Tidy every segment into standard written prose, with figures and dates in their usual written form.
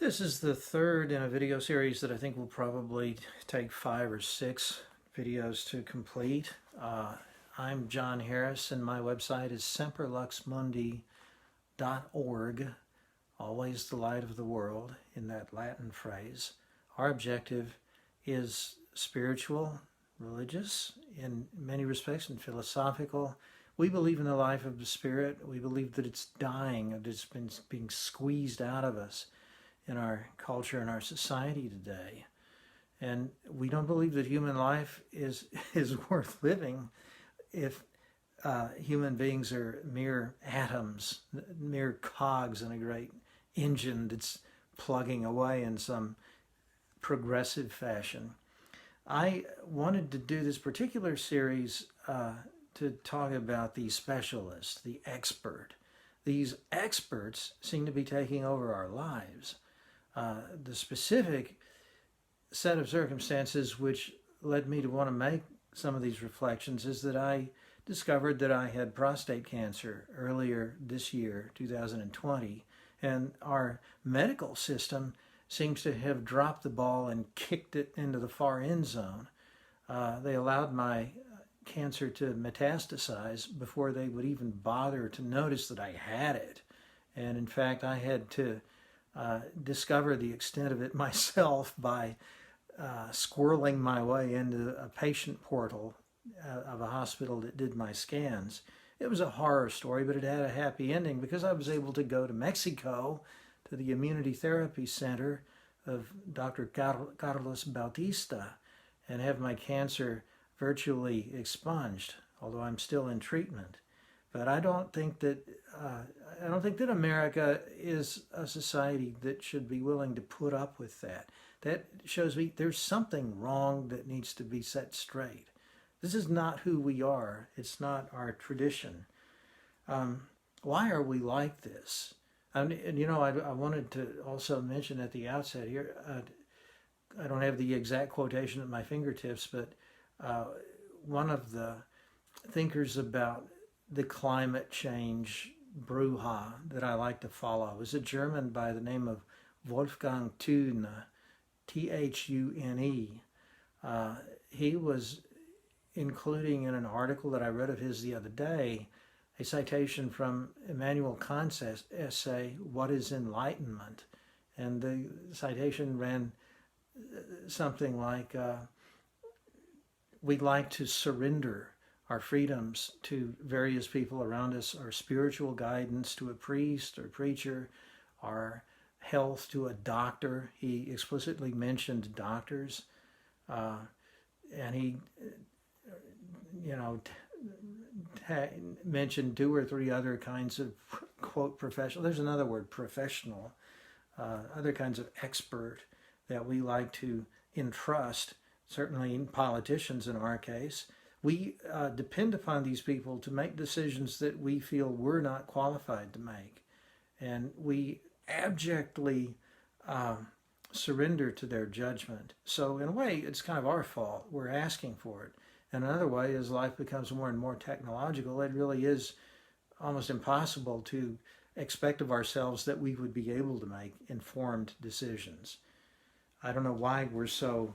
This is the third in a video series that I think will probably take 5 or 6 videos to complete. I'm John Harris, and my website is semperluxmundi.org, always the light of the world in that Latin phrase. Our objective is spiritual, religious, in many respects, and philosophical. We believe in the life of the Spirit. We believe that it's dying, that it's been being squeezed out of us in our culture and our society today. And we don't believe that human life is worth living if human beings are mere atoms, mere cogs in a great engine that's plugging away in some progressive fashion. I wanted to do this particular series to talk about the specialist, the expert. These experts seem to be taking over our lives. The specific set of circumstances which led me to want to make some of these reflections is that I discovered that I had prostate cancer earlier this year, 2020, and our medical system seems to have dropped the ball and kicked it into the far end zone. They allowed my cancer to metastasize before they would even bother to notice that I had it. And in fact, I had to discover the extent of it myself by squirreling my way into a patient portal of a hospital that did my scans. It was a horror story, but it had a happy ending because I was able to go to Mexico to the Immunity Therapy Center of Dr. Carlos Bautista and have my cancer virtually expunged, although I'm still in treatment. But I don't think that America is a society that should be willing to put up with that. That shows me there's something wrong that needs to be set straight. This is not who we are. It's not our tradition. Why are we like this? And you know, I wanted to also mention at the outset here, I don't have the exact quotation at my fingertips, but one of the thinkers about the climate change brouhaha that I like to follow is a German by the name of Wolfgang Thune, Thune. He was including in an article that I read of his the other day a citation from Immanuel Kant's essay, What is Enlightenment? And the citation ran something like, we'd like to surrender our freedoms to various people around us, our spiritual guidance to a priest or preacher, our health to a doctor. He explicitly mentioned doctors, and he, mentioned 2 or 3 other kinds of, quote, professional. There's another word, professional, other kinds of expert that we like to entrust, certainly politicians in our case. We depend upon these people to make decisions that we feel we're not qualified to make. And we abjectly surrender to their judgment. So in a way, it's kind of our fault. We're asking for it. And another way, as life becomes more and more technological, it really is almost impossible to expect of ourselves that we would be able to make informed decisions. I don't know why we're so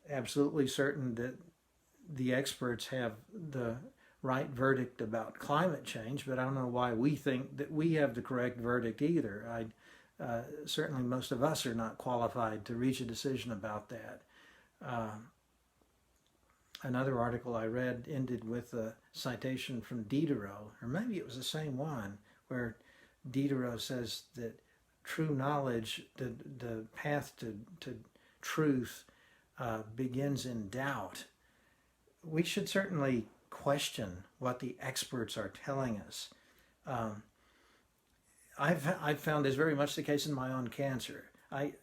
absolutely certain that the experts have the right verdict about climate change, but I don't know why we think that we have the correct verdict either. Certainly most of us are not qualified to reach a decision about that. Another article I read ended with a citation from Diderot, or maybe it was the same one, where Diderot says that true knowledge, the path to truth begins in doubt. We should certainly question what the experts are telling us. I've found this very much the case in my own cancer. I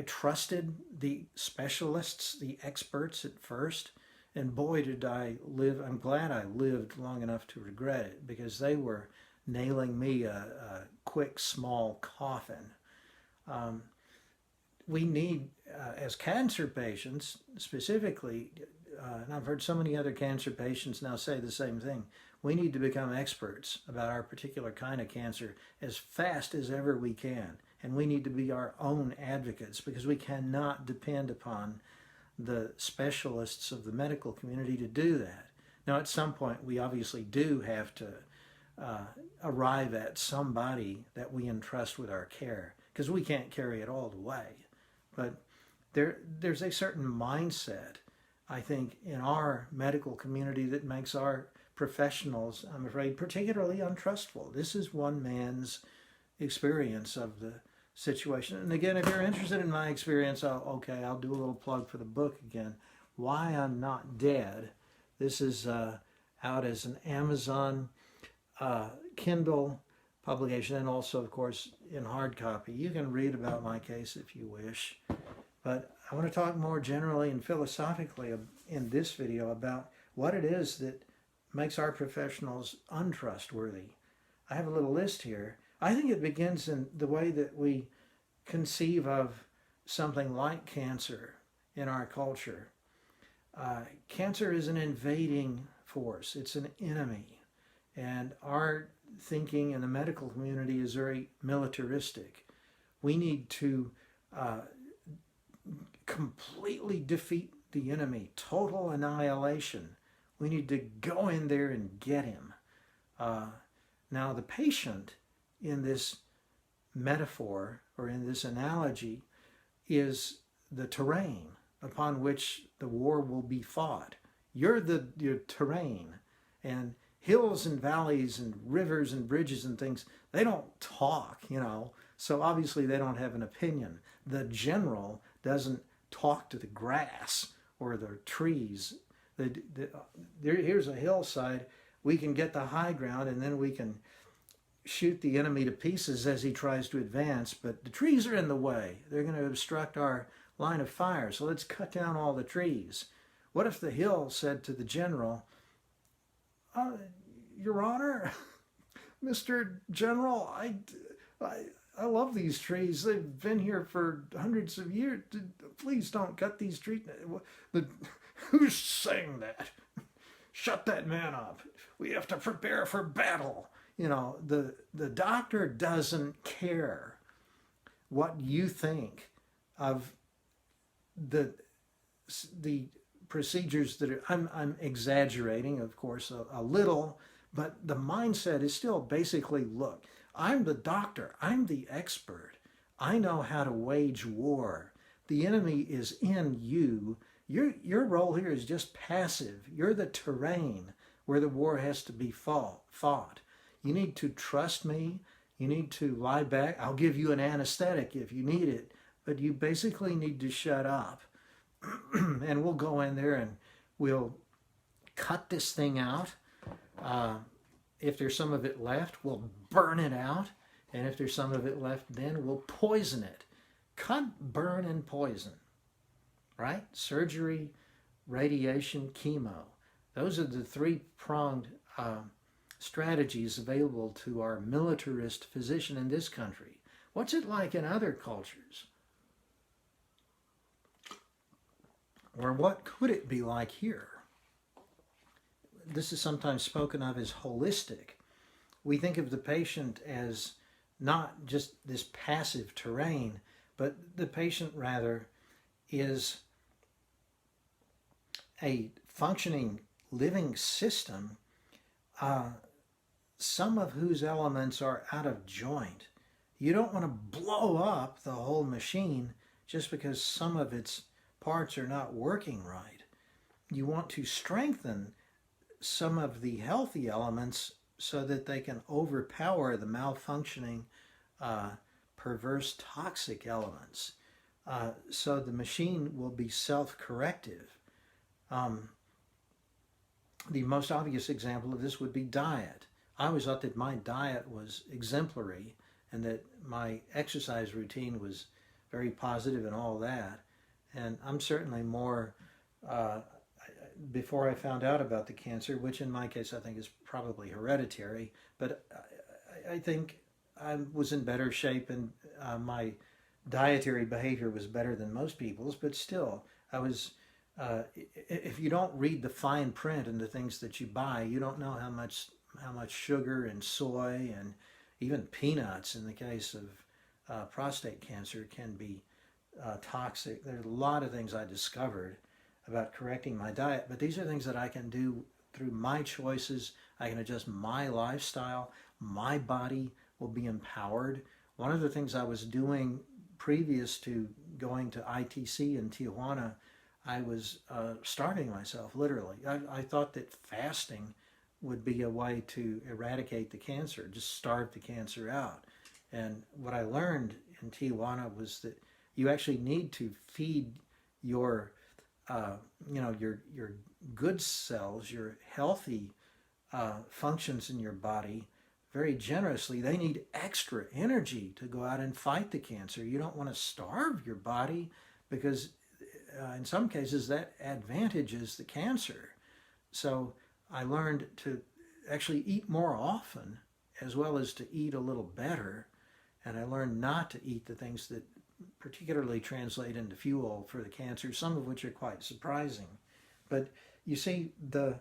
trusted the specialists, the experts at first, and boy did I live, I'm glad I lived long enough to regret it, because they were nailing me a quick, small coffin. We need, as cancer patients specifically, and I've heard so many other cancer patients now say the same thing, we need to become experts about our particular kind of cancer as fast as ever we can. and we need to be our own advocates because we cannot depend upon the specialists of the medical community to do that. Now, at some point, we obviously do have to arrive at somebody that we entrust with our care because we can't carry it all the way. But there's a certain mindset, I think, in our medical community that makes our professionals, I'm afraid, particularly untrustful. This is one man's experience of the situation. And again, if you're interested in my experience, I'll do a little plug for the book again, Why I'm Not Dead. This is out as an Amazon Kindle publication and also, of course, in hard copy. You can read about my case if you wish. But I want to talk more generally and philosophically in this video about what it is that makes our professionals untrustworthy. I have a little list here. I think it begins in the way that we conceive of something like cancer in our culture. Cancer is an invading force. It's an enemy. And our thinking in the medical community is very militaristic. We need to completely defeat the enemy, total annihilation. We need to go in there and get him. Now, the patient in this metaphor or in this analogy is the terrain upon which the war will be fought. You're your terrain, and hills and valleys and rivers and bridges and things, they don't talk, so obviously they don't have an opinion. The doesn't talk to the grass or the trees. Here's a hillside. We can get the high ground and then we can shoot the enemy to pieces as he tries to advance, but the trees are in the way. They're going to obstruct our line of fire, so let's cut down all the trees. What if the hill said to the general, Your Honor, Mr. General, I love these trees. They've been here for hundreds of years. Please don't cut these trees. Who's saying that? Shut that man up. We have to prepare for battle. The doctor doesn't care what you think of the procedures that are, I'm exaggerating, of course, a little, but the mindset is still basically, look, I'm the doctor, I'm the expert, I know how to wage war. The enemy is in you. Your role here is just passive. You're the terrain where the war has to be fought. You need to trust me. You need to lie back. I'll give you an anesthetic if you need it, but you basically need to shut up. And we'll go in there and we'll cut this thing out. If there's some of it left, we'll burn it out. And if there's some of it left, then we'll poison it. Cut, burn, and poison. Right? Surgery, radiation, chemo. Those are the three-pronged strategies available to our militarist physician in this country. What's it like in other cultures? Or what could it be like here? This is sometimes spoken of as holistic. We think of the patient as not just this passive terrain, but the patient rather is a functioning living system, some of whose elements are out of joint. You don't want to blow up the whole machine just because some of its parts are not working right. You want to strengthen some of the healthy elements so that they can overpower the malfunctioning, perverse, toxic elements. So the machine will be self-corrective. The most obvious example of this would be diet. I always thought that my diet was exemplary and that my exercise routine was very positive and all that. And I'm certainly more, before I found out about the cancer, which in my case I think is probably hereditary, but I think I was in better shape and my dietary behavior was better than most people's, but still, I was, if you don't read the fine print in the things that you buy, you don't know how much sugar and soy and even peanuts in the case prostate cancer can be toxic. There's a lot of things I discovered about correcting my diet, but these are things that I can do through my choices. I can adjust my lifestyle. My body will be empowered. One of the things I was doing previous to going to ITC in Tijuana, I was starving myself, literally. I thought that fasting would be a way to eradicate the cancer, just starve the cancer out. And what I learned in Tijuana was that you actually need to feed your, your good cells, your healthy functions in your body very generously. They need extra energy to go out and fight the cancer. You don't want to starve your body because in some cases that advantages the cancer. So I learned to actually eat more often as well as to eat a little better. And I learned not to eat the things that particularly translate into fuel for the cancer, some of which are quite surprising. But you see, the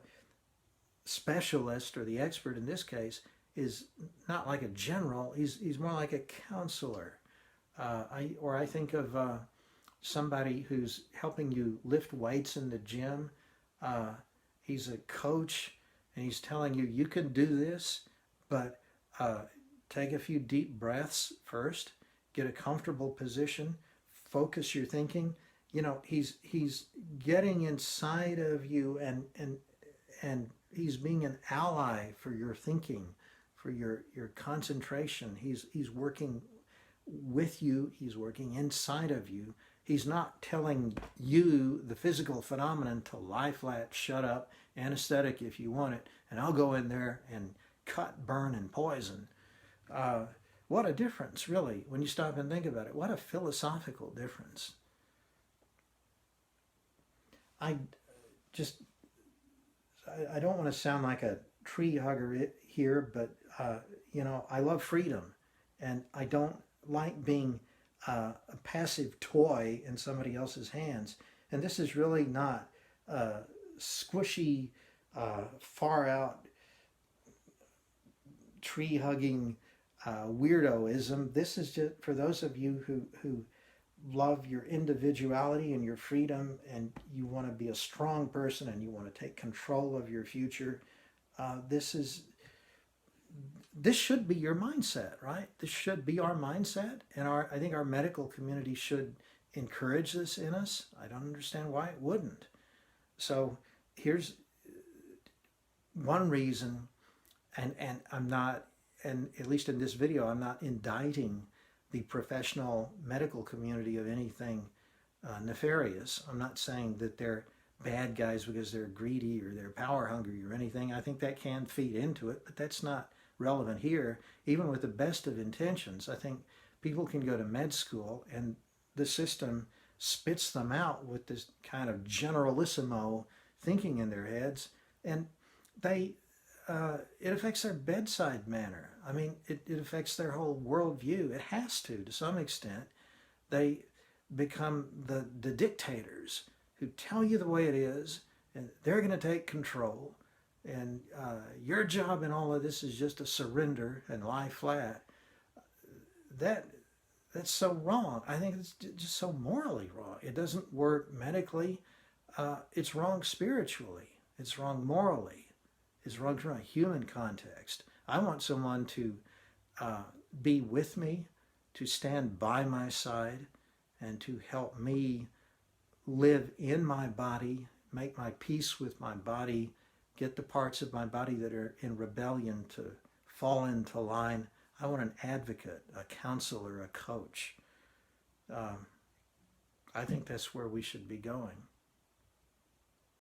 specialist or the expert in this case is not like a general, he's more like a counselor. I think of somebody who's helping you lift weights in the gym. He's a coach, and he's telling you, you can do this, but take a few deep breaths first, get a comfortable position, focus your thinking. You know, he's getting inside of you, and he's being an ally for your thinking, for your concentration. He's working with you. He's working inside of you. He's not telling you, the physical phenomenon, to lie flat, shut up, anesthetic if you want it, and I'll go in there and cut, burn, and poison. What a difference, really, when you stop and think about it. What a philosophical difference. I don't want to sound like a tree hugger here, but I love freedom, and I don't like being a passive toy in somebody else's hands. And this is really not squishy, far out tree hugging weirdoism. This is just for those of you who love your individuality and your freedom, and you want to be a strong person and you want to take control of your future. This should be your mindset, right? This should be our mindset, and I think our medical community should encourage this in us. I don't understand why it wouldn't. So here's one reason, and I'm not, and at least in this video, I'm not indicting the professional medical community of anything nefarious. I'm not saying that they're bad guys because they're greedy or they're power hungry or anything. I think that can feed into it, but that's not relevant here. Even with the best of intentions, I think people can go to med school and the system spits them out with this kind of generalissimo thinking in their heads, and it affects their bedside manner. I mean, it affects their whole worldview. It has to some extent. They become the dictators who tell you the way it is, and they're going to take control. And your job in all of this is just to surrender and lie flat. That's so wrong. I think it's just so morally wrong. It doesn't work medically. It's wrong spiritually. It's wrong morally. It's wrong from a human context. I want someone to be with me, to stand by my side, and to help me live in my body, make my peace with my body, get the parts of my body that are in rebellion to fall into line. I want an advocate, a counselor, a coach. I think that's where we should be going.